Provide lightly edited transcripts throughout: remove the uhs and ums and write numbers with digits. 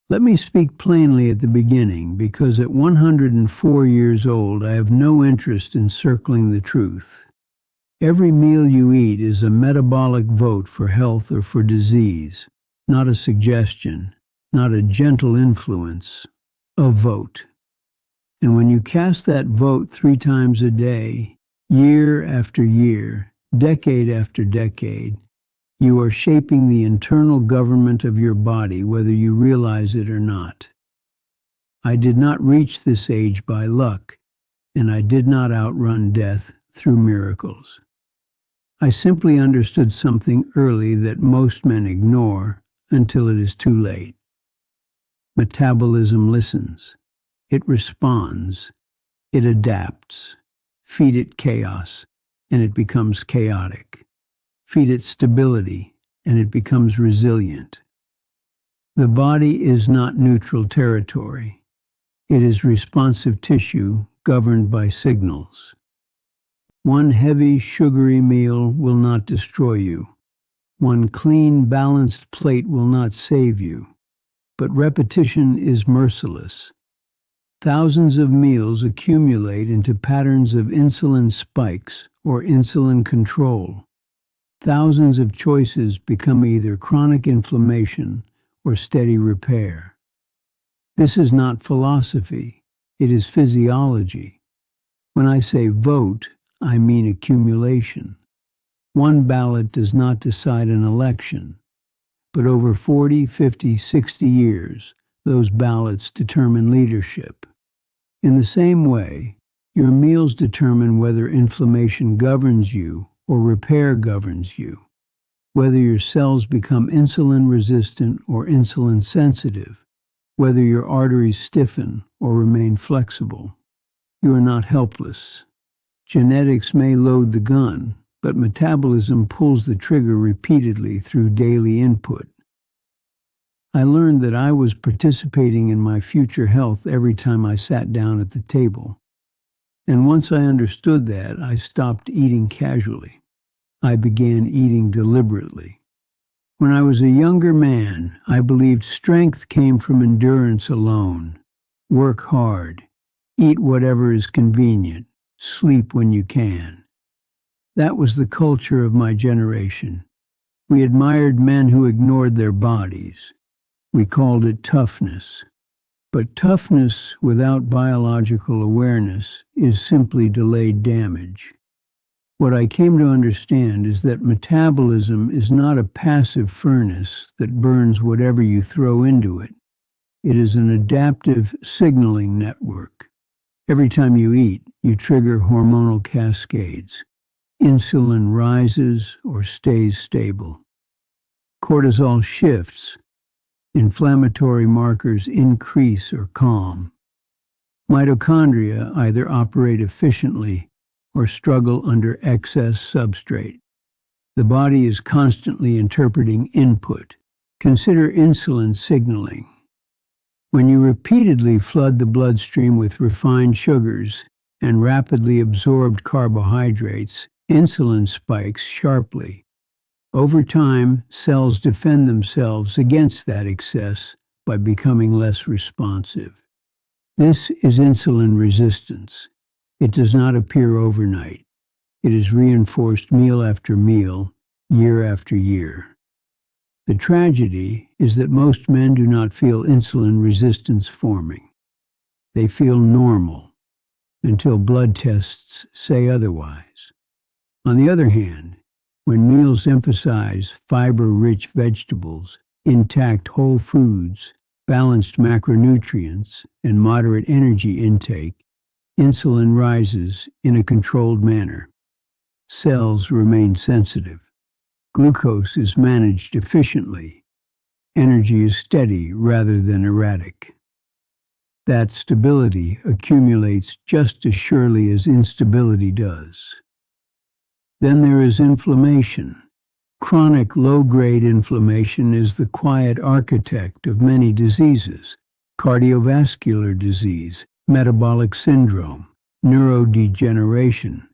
Let me speak plainly at the beginning, because at 104 years old I have no interest in circling the truth. Every meal you eat is a metabolic vote for health or for disease, not a suggestion, not a gentle influence, a vote. And when you cast that vote 3 times a day, year after year, decade after decade, you are shaping the internal government of your body, whether you realize it or not. I did not reach this age by luck, and I did not outrun death through miracles. I simply understood something early that most men ignore until it is too late. Metabolism listens. It responds. It adapts. Feed it chaos, and it becomes chaotic. Feed it stability, and it becomes resilient. The body is not neutral territory. It is responsive tissue governed by signals. One heavy, sugary meal will not destroy you. One clean, balanced plate will not save you. But repetition is merciless. Thousands of meals accumulate into patterns of insulin spikes or insulin control. Thousands of choices become either chronic inflammation or steady repair. This is not philosophy, it is physiology. When I say vote, I mean accumulation. One ballot does not decide an election, but over 40, 50, 60 years, those ballots determine leadership. In the same way, your meals determine whether inflammation governs you or repair governs you, whether your cells become insulin resistant or insulin sensitive, whether your arteries stiffen or remain flexible. You are not helpless. Genetics may load the gun, but metabolism pulls the trigger repeatedly through daily input. I learned that I was participating in my future health every time I sat down at the table. And once I understood that, I stopped eating casually. I began eating deliberately. When I was a younger man, I believed strength came from endurance alone. Work hard. Eat whatever is convenient. Sleep when you can. That was the culture of my generation. We admired men who ignored their bodies. We called it toughness. But toughness without biological awareness is simply delayed damage. What I came to understand is that metabolism is not a passive furnace that burns whatever you throw into it. It is an adaptive signaling network. Every time you eat, you trigger hormonal cascades. Insulin rises or stays stable. Cortisol shifts. Inflammatory markers increase or calm. Mitochondria either operate efficiently or struggle under excess substrate. The body is constantly interpreting input. Consider insulin signaling. When you repeatedly flood the bloodstream with refined sugars and rapidly absorbed carbohydrates, insulin spikes sharply. Over time, cells defend themselves against that excess by becoming less responsive. This is insulin resistance. It does not appear overnight. It is reinforced meal after meal, year after year. The tragedy is that most men do not feel insulin resistance forming. They feel normal until blood tests say otherwise. On the other hand, when meals emphasize fiber-rich vegetables, intact whole foods, balanced macronutrients, and moderate energy intake, insulin rises in a controlled manner. Cells remain sensitive. Glucose is managed efficiently. Energy is steady rather than erratic. That stability accumulates just as surely as instability does. Then there is inflammation. Chronic low-grade inflammation is the quiet architect of many diseases: cardiovascular disease, metabolic syndrome, neurodegeneration.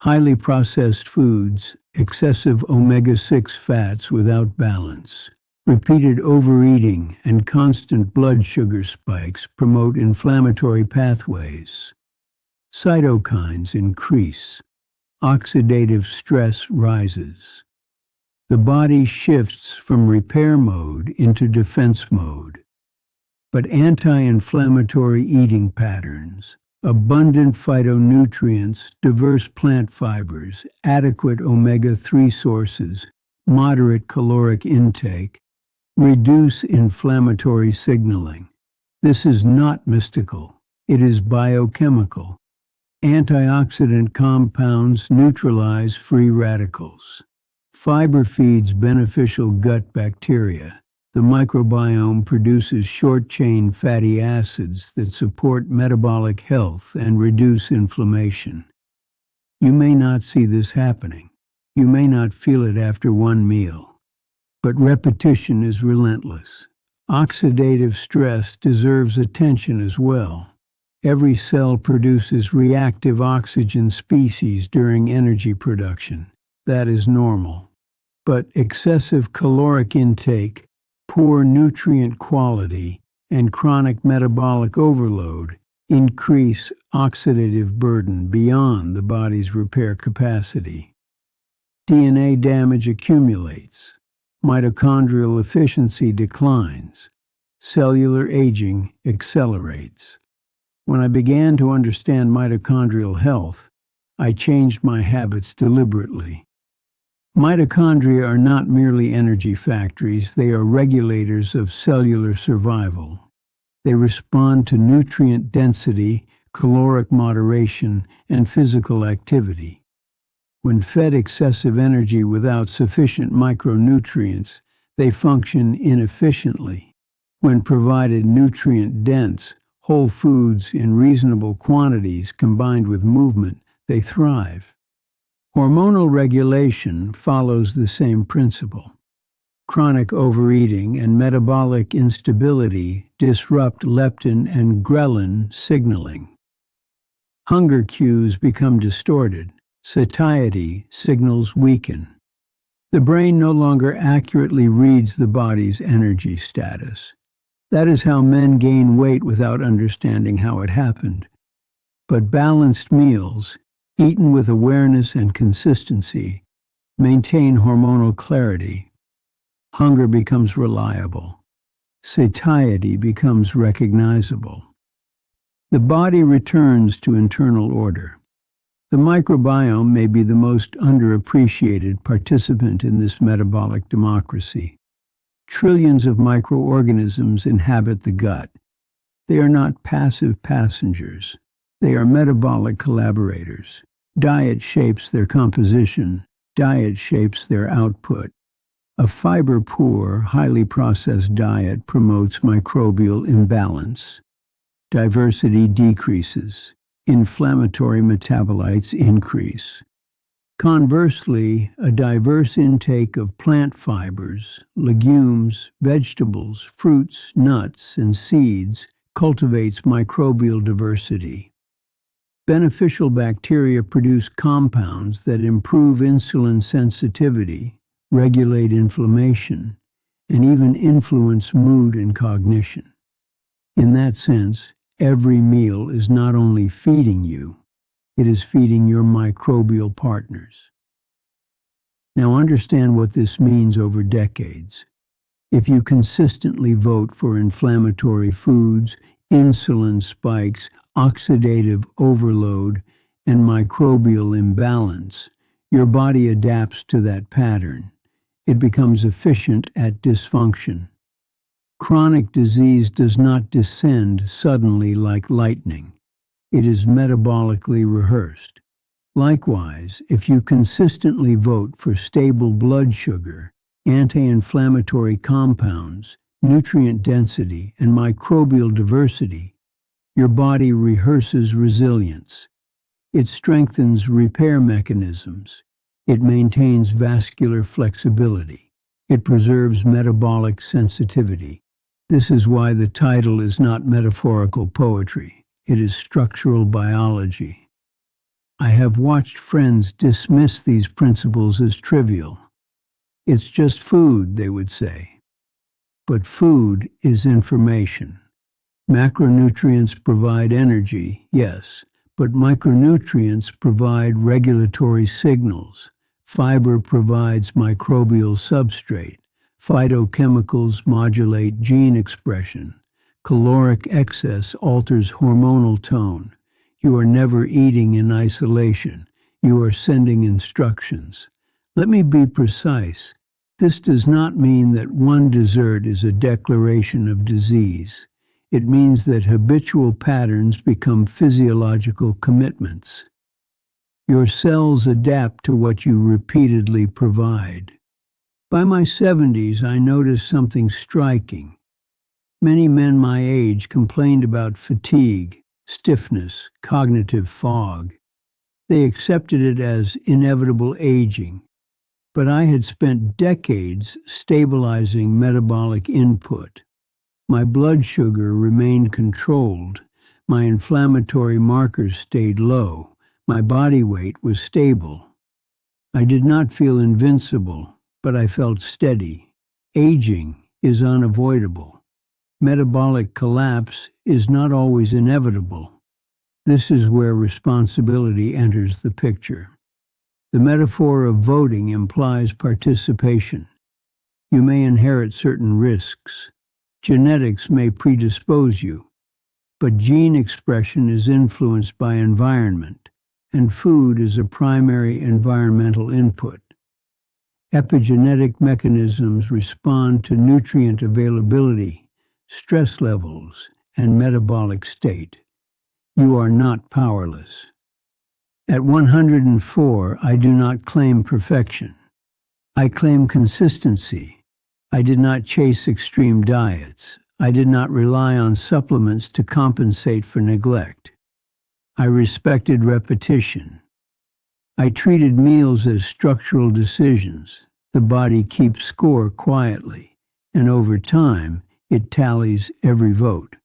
Highly processed foods, excessive omega-6 fats without balance, Repeated overeating and constant blood sugar spikes promote inflammatory pathways. Cytokines increase. Oxidative stress rises. The body shifts from repair mode into defense mode. But anti-inflammatory eating patterns, abundant phytonutrients, diverse plant fibers, adequate omega-3 sources, moderate caloric intake, reduce inflammatory signaling. This is not mystical. It is biochemical. Antioxidant compounds neutralize free radicals. Fiber feeds beneficial gut bacteria. The microbiome produces short-chain fatty acids that support metabolic health and reduce inflammation. You may not see this happening. You may not feel it after one meal. But repetition is relentless. Oxidative stress deserves attention as well. Every cell produces reactive oxygen species during energy production. That is normal. But excessive caloric intake, poor nutrient quality, and chronic metabolic overload increase oxidative burden beyond the body's repair capacity. DNA damage accumulates. Mitochondrial efficiency declines. Cellular aging accelerates. When I began to understand mitochondrial health, I changed my habits deliberately. Mitochondria are not merely energy factories, they are regulators of cellular survival. They respond to nutrient density, caloric moderation, and physical activity. When fed excessive energy without sufficient micronutrients, they function inefficiently. When provided nutrient-dense, whole foods in reasonable quantities combined with movement, they thrive. Hormonal regulation follows the same principle. Chronic overeating and metabolic instability disrupt leptin and ghrelin signaling. Hunger cues become distorted. Satiety signals weaken. The brain no longer accurately reads the body's energy status. That is how men gain weight without understanding how it happened. But balanced meals, eaten with awareness and consistency, maintain hormonal clarity. Hunger becomes reliable. Satiety becomes recognizable. The body returns to internal order. The microbiome may be the most underappreciated participant in this metabolic democracy. Trillions of microorganisms inhabit the gut. They are not passive passengers. They are metabolic collaborators. Diet shapes their composition. Diet shapes their output. A fiber-poor, highly processed diet promotes microbial imbalance. Diversity decreases. Inflammatory metabolites increase. Conversely, a diverse intake of plant fibers, legumes, vegetables, fruits, nuts, and seeds cultivates microbial diversity. Beneficial bacteria produce compounds that improve insulin sensitivity, regulate inflammation, and even influence mood and cognition. In that sense, every meal is not only feeding you, it is feeding your microbial partners. Now understand what this means over decades. If you consistently vote for inflammatory foods, insulin spikes, oxidative overload, and microbial imbalance, your body adapts to that pattern. It becomes efficient at dysfunction. Chronic disease does not descend suddenly like lightning. It is metabolically rehearsed. Likewise, if you consistently vote for stable blood sugar, anti-inflammatory compounds, nutrient density, and microbial diversity, your body rehearses resilience. It strengthens repair mechanisms. It maintains vascular flexibility. It preserves metabolic sensitivity. This is why the title is not metaphorical poetry. It is structural biology. I have watched friends dismiss these principles as trivial. It's just food, they would say. but food is information. Macronutrients provide energy, yes, but micronutrients provide regulatory signals. Fiber provides microbial substrate. Phytochemicals modulate gene expression. Caloric excess alters hormonal tone. You are never eating in isolation. You are sending instructions. Let me be precise. This does not mean that one dessert is a declaration of disease. It means that habitual patterns become physiological commitments. Your cells adapt to what you repeatedly provide. By my 70s, I noticed something striking. Many men my age complained about fatigue, stiffness, cognitive fog. They accepted it as inevitable aging. But I had spent decades stabilizing metabolic input. My blood sugar remained controlled. My inflammatory markers stayed low. My body weight was stable. I did not feel invincible, but I felt steady. Aging is unavoidable. Metabolic collapse is not always inevitable. This is where responsibility enters the picture. The metaphor of voting implies participation. You may inherit certain risks. Genetics may predispose you, but gene expression is influenced by environment, and food is a primary environmental input. Epigenetic mechanisms respond to nutrient availability, stress levels, and metabolic state. You are not powerless. At 104, I do not claim perfection. I claim consistency. I did not chase extreme diets. I did not rely on supplements to compensate for neglect. I respected repetition. I treated meals as structural decisions. The body keeps score quietly, and over time, it tallies every vote.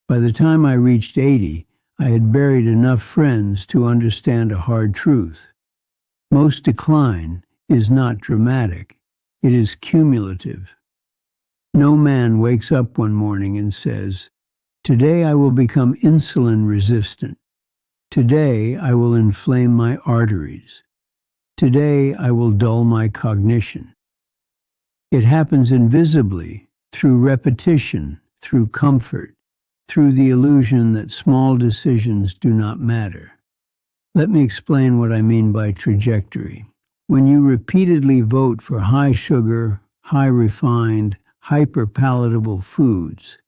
By the time I reached 80, I had buried enough friends to understand a hard truth. Most decline is not dramatic. It is cumulative. No man wakes up one morning and says, "Today I will become insulin resistant. Today I will inflame my arteries. Today I will dull my cognition." It happens invisibly, through repetition, through comfort, through the illusion that small decisions do not matter. Let me explain what I mean by trajectory. When you repeatedly vote for high sugar, high refined, hyper palatable foods,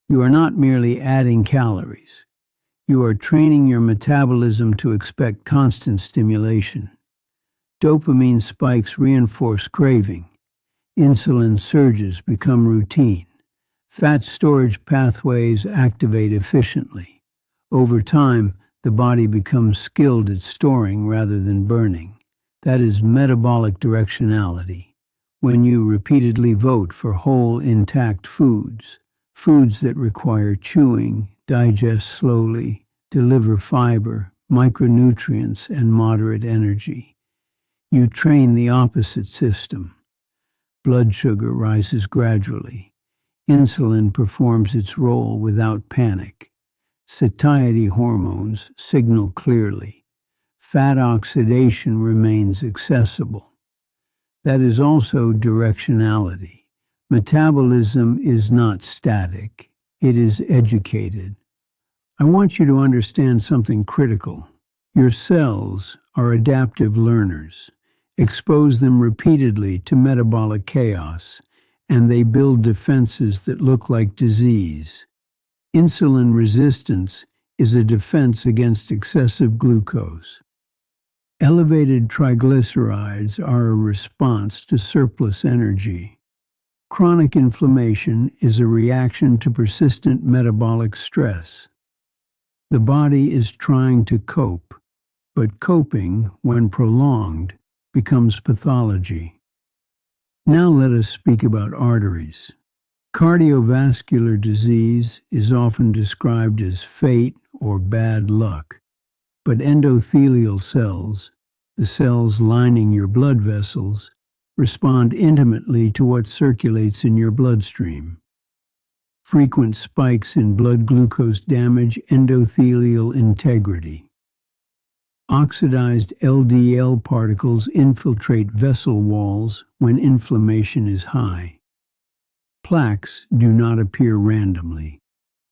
you are not merely adding calories. You are training your metabolism to expect constant stimulation. Dopamine spikes reinforce craving. Insulin surges become routine. Fat storage pathways activate efficiently. Over time, the body becomes skilled at storing rather than burning. That is metabolic directionality. When you repeatedly vote for whole, intact foods, foods that require chewing, digest slowly, deliver fiber, micronutrients, and moderate energy, you train the opposite system. Blood sugar rises gradually. Insulin performs its role without panic. Satiety hormones signal clearly. Fat oxidation remains accessible. That is also directionality. Metabolism is not static. It is educated. I want you to understand something critical. Your cells are adaptive learners. Expose them repeatedly to metabolic chaos, and they build defenses that look like disease. Insulin resistance is a defense against excessive glucose. Elevated triglycerides are a response to surplus energy. Chronic inflammation is a reaction to persistent metabolic stress. The body is trying to cope, but coping, when prolonged, becomes pathology. Now let us speak about arteries. Cardiovascular disease is often described as fate or bad luck. But endothelial cells, the cells lining your blood vessels, respond intimately to what circulates in your bloodstream. Frequent spikes in blood glucose damage endothelial integrity. Oxidized LDL particles infiltrate vessel walls when inflammation is high. Plaques do not appear randomly.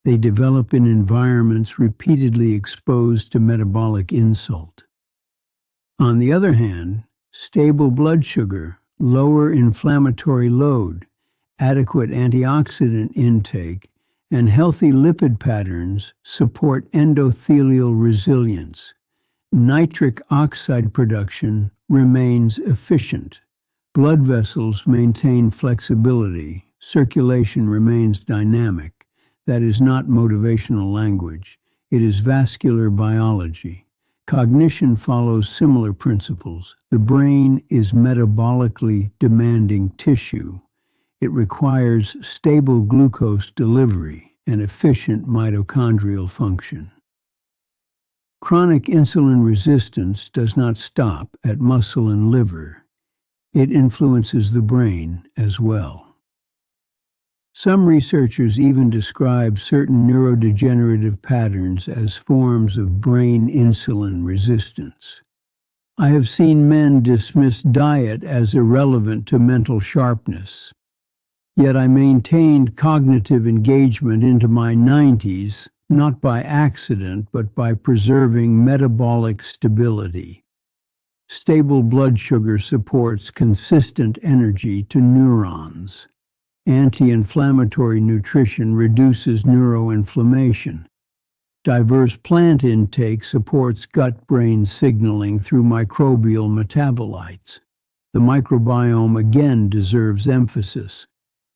They develop in environments repeatedly exposed to metabolic insult. On the other hand, stable blood sugar, lower inflammatory load, adequate antioxidant intake, and healthy lipid patterns support endothelial resilience. Nitric oxide production remains efficient. Blood vessels maintain flexibility. Circulation remains dynamic. That is not motivational language. It is vascular biology. Cognition follows similar principles. The brain is metabolically demanding tissue. It requires stable glucose delivery and efficient mitochondrial function. Chronic insulin resistance does not stop at muscle and liver. It influences the brain as well. Some researchers even describe certain neurodegenerative patterns as forms of brain insulin resistance. I have seen men dismiss diet as irrelevant to mental sharpness. Yet I maintained cognitive engagement into my 90s, not by accident, but by preserving metabolic stability. Stable blood sugar supports consistent energy to neurons. Anti-inflammatory nutrition reduces neuroinflammation. Diverse plant intake supports gut-brain signaling through microbial metabolites. The microbiome again deserves emphasis.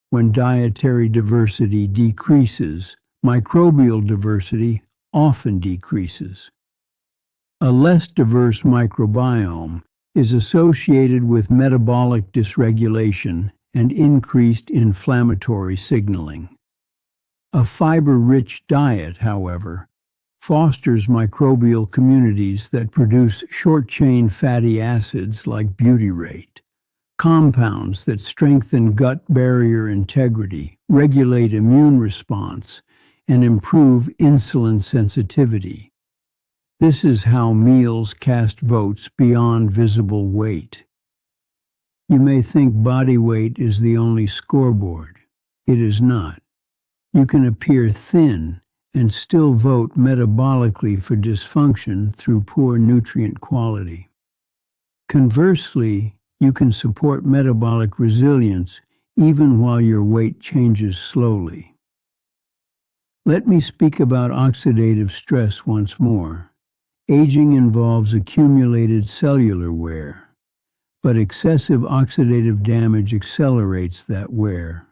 When dietary diversity decreases, microbial diversity often decreases. A less diverse microbiome is associated with metabolic dysregulation and increased inflammatory signaling. A fiber-rich diet, however, fosters microbial communities that produce short-chain fatty acids like butyrate, compounds that strengthen gut barrier integrity, regulate immune response, and improve insulin sensitivity. This is how meals cast votes beyond visible weight. You may think body weight is the only scoreboard. It is not. You can appear thin and still vote metabolically for dysfunction through poor nutrient quality. Conversely, you can support metabolic resilience even while your weight changes slowly. Let me speak about oxidative stress once more. Aging involves accumulated cellular wear, but excessive oxidative damage accelerates that wear.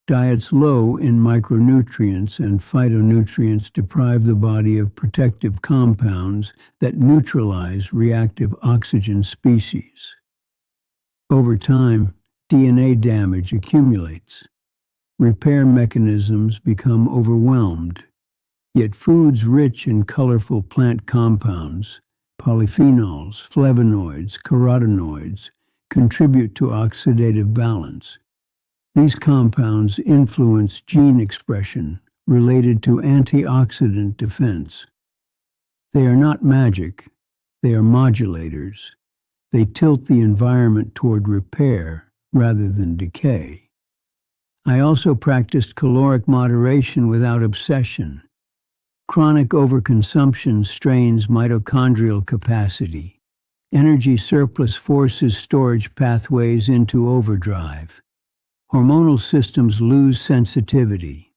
Diets low in micronutrients and phytonutrients deprive the body of protective compounds that neutralize reactive oxygen species. Over time, DNA damage accumulates. Repair mechanisms become overwhelmed. Yet foods rich in colorful plant compounds, polyphenols, flavonoids, carotenoids, contribute to oxidative balance. These compounds influence gene expression related to antioxidant defense. They are not magic, they are modulators. They tilt the environment toward repair rather than decay. I also practiced caloric moderation without obsession. Chronic overconsumption strains mitochondrial capacity. Energy surplus forces storage pathways into overdrive. Hormonal systems lose sensitivity.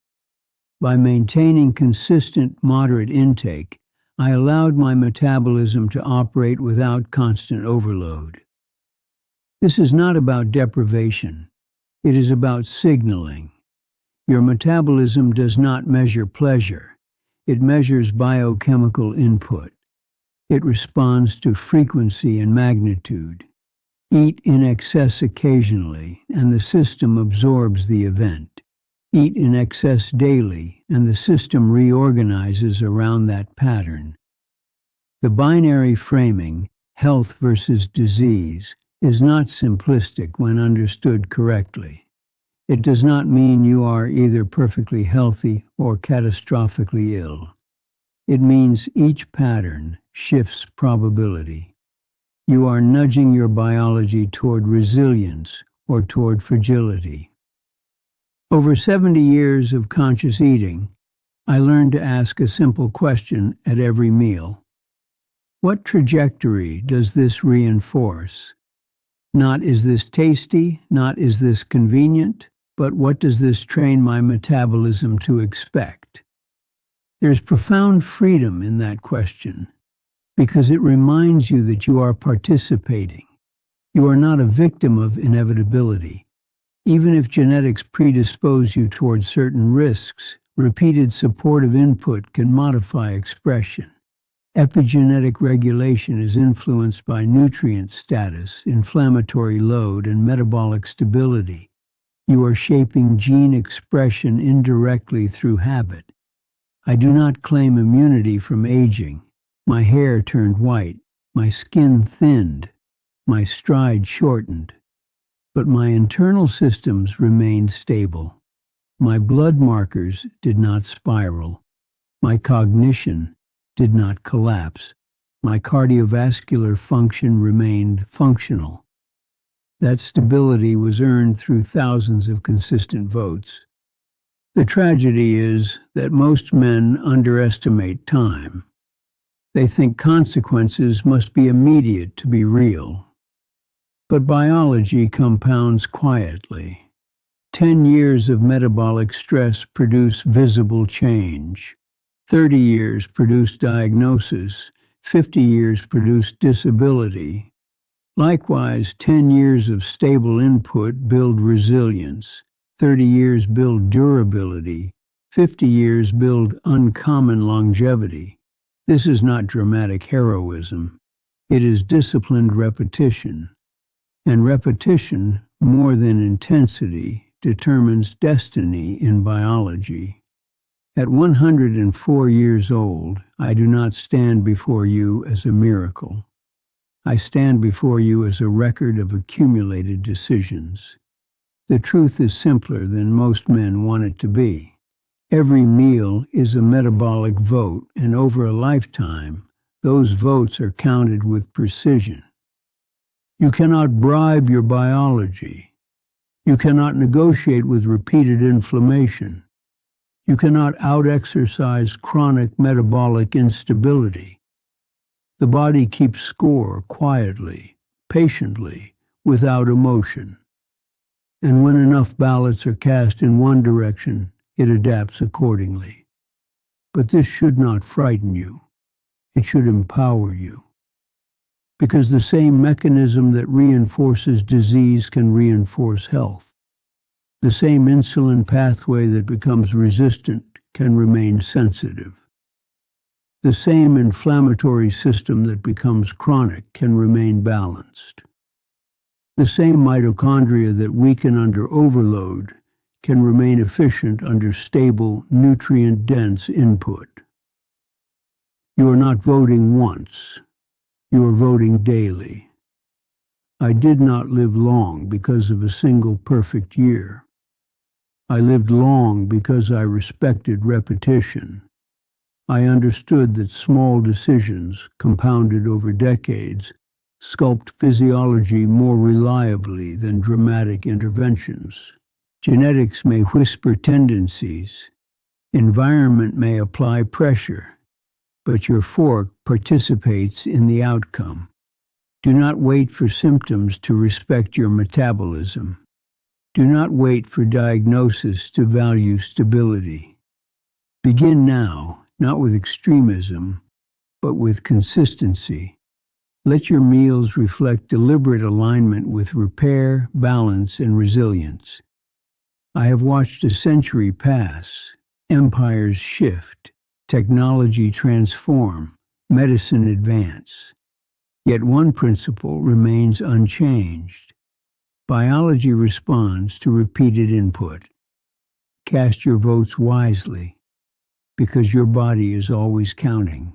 By maintaining consistent, moderate intake, I allowed my metabolism to operate without constant overload. This is not about deprivation. It is about signaling. Your metabolism does not measure pleasure. It measures biochemical input. It responds to frequency and magnitude. Eat in excess occasionally, and the system absorbs the event. Eat in excess daily, and the system reorganizes around that pattern. The binary framing, health versus disease, is not simplistic when understood correctly. It does not mean you are either perfectly healthy or catastrophically ill. It means each pattern shifts probability. You are nudging your biology toward resilience or toward fragility. Over 70 years of conscious eating, I learned to ask a simple question at every meal. What trajectory does this reinforce? Not is this tasty, not is this convenient, but what does this train my metabolism to expect? There's profound freedom in that question, because it reminds you that you are participating. You are not a victim of inevitability. Even if genetics predispose you toward certain risks, repeated supportive input can modify expression. Epigenetic regulation is influenced by nutrient status, inflammatory load, and metabolic stability. You are shaping gene expression indirectly through habit. I do not claim immunity from aging. My hair turned white, my skin thinned, my stride shortened. But my internal systems remained stable. My blood markers did not spiral. My cognition did not collapse. My cardiovascular function remained functional. That stability was earned through thousands of consistent votes. The tragedy is that most men underestimate time. They think consequences must be immediate to be real. But biology compounds quietly. 10 years of metabolic stress produce visible change. 30 years produce diagnosis. 50 years produce disability. Likewise, 10 years of stable input build resilience. 30 years build durability. 50 years build uncommon longevity. This is not dramatic heroism. It is disciplined repetition. And repetition, more than intensity, determines destiny in biology. At 104 years old, I do not stand before you as a miracle. I stand before you as a record of accumulated decisions. The truth is simpler than most men want it to be. Every meal is a metabolic vote, and over a lifetime, those votes are counted with precision. You cannot bribe your biology. You cannot negotiate with repeated inflammation. You cannot out-exercise chronic metabolic instability. The body keeps score quietly, patiently, without emotion. And when enough ballots are cast in one direction, it adapts accordingly. But this should not frighten you. It should empower you. Because the same mechanism that reinforces disease can reinforce health. The same insulin pathway that becomes resistant can remain sensitive. The same inflammatory system that becomes chronic can remain balanced. The same mitochondria that weaken under overload can remain efficient under stable, nutrient-dense input. You are not voting once. You are voting daily. I did not live long because of a single perfect year. I lived long because I respected repetition. I understood that small decisions, compounded over decades, sculpt physiology more reliably than dramatic interventions. Genetics may whisper tendencies. Environment may apply pressure. But your fork participates in the outcome. Do not wait for symptoms to respect your metabolism. Do not wait for diagnosis to value stability. Begin now, not with extremism, but with consistency. Let your meals reflect deliberate alignment with repair, balance, and resilience. I have watched a century pass, empires shift, technology transform, medicine advance. Yet one principle remains unchanged. Biology responds to repeated input. Cast your votes wisely, because your body is always counting.